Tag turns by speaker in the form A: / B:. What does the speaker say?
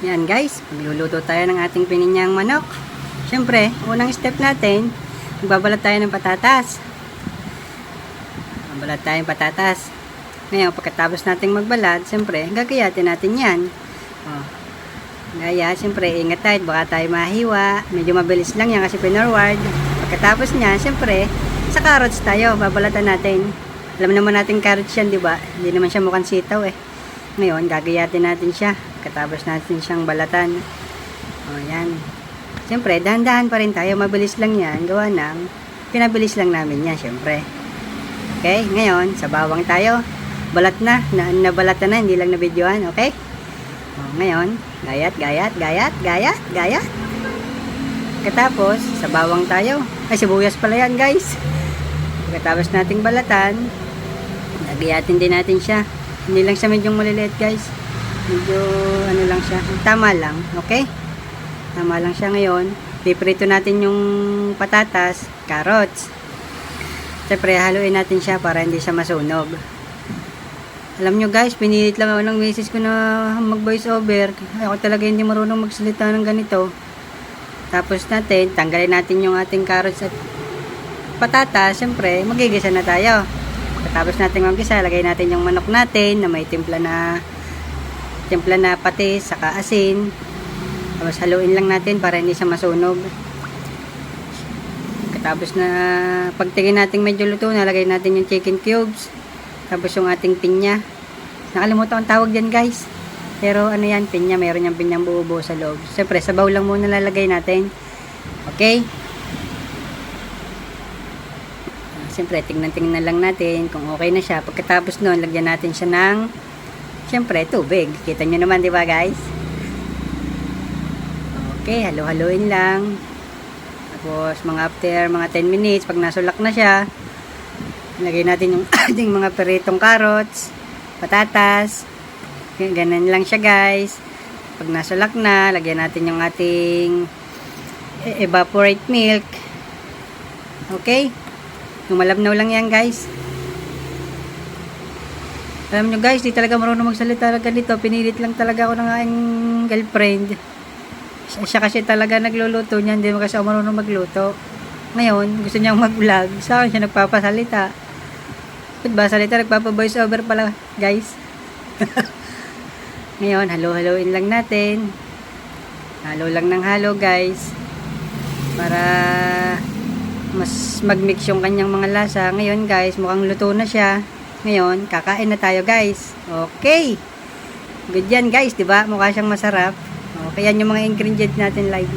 A: Yan guys, magluluto tayo ng ating pininyang manok. Siyempre, unang step natin, magbabalat tayo ng patatas. Magbalat tayo ng patatas. Ngayon, pagkatapos nating magbalat, siyempre, gagayatin natin yan. Gaya, siyempre, ingat tayo, baka tayo mahiwa. Medyo mabilis lang yan kasi pinorward. Pagkatapos niya, siyempre, sa carrots tayo, babalatan natin. Alam naman natin carrots yan, di ba? Hindi naman siya mukhang sitaw eh. Ngayon, gagayatin natin siya. Pagkatapos natin siyang balatan. Yan. Siyempre, dahan-dahan pa rin tayo. Mabilis lang yan. Gawa ng, pinabilis lang namin yan, siyempre. Okay, ngayon, sa bawang tayo. Balat na. Nabalatan na, hindi lang na-videoan. Okay? Ngayon, gayat. Pagkatapos, sa bawang tayo. Ay, sibuyas pala yan, guys. Pagkatapos nating balatan, gagayatin din natin siya. Hindi lang siya medyo maliliit, guys. Medyo ano lang siya. Tama lang. Okay? Tama lang siya ngayon. Piprito natin yung patatas, carrots. Siyempre, haluin natin siya para hindi siya masunog. Alam nyo guys, pinilit lang ako ng misis ko na mag-voice over. Ako talaga hindi marunong magsalita ng ganito. Tapos natin, tanggalin natin yung ating carrots at patatas. Siyempre, magigisa na tayo. Tapos natin magisa, lagay natin yung manok natin na may timpla na patis, saka asin. Tapos haluin lang natin para hindi siya masunog. Tapos na pagtingin natin medyo luto na, lagay natin yung chicken cubes. Tapos yung ating pinya. Nakalimutan ang tawag dyan guys. Pero ano yan, pinya, meron yung pinyang buo-buo sa loob. Siyempre, sabaw lang muna lalagay natin. Okay? Siyempre, tingnan lang natin kung okay na siya. Pagkatapos nun, lagyan natin siya ng, siyempre, tubig. Kita nyo naman, di ba guys? Okay, halo-haloin lang. Tapos, after mga 10 minutes, pag nasulak na siya, lagay natin yung ating mga peritong carrots, patatas. Ganun lang siya guys. Pag nasulak na, lagyan natin yung ating evaporate milk. Okay? Yung malabnaw lang yan guys. Alam nyo guys, di talaga marunong magsalita ganito. Pinilit lang talaga ako ng aking girlfriend. Siya kasi talaga nagluluto niya. Hindi mo kasi ako marunong magluto. Ngayon, gusto niyang mag-vlog. Sa akin siya nagpapasalita. Ba't ba salita? Nagpapa-voice over pala guys. Ngayon, halo-haloin lang natin. Halo lang ng halo guys. Para mas mag-mix yung kanyang mga lasa. Ngayon guys, mukhang luto na siya. Ngayon, kakain na tayo guys. Okay. Good yan guys, diba? Mukha siyang masarap. Okay, yan yung mga ingredients natin like.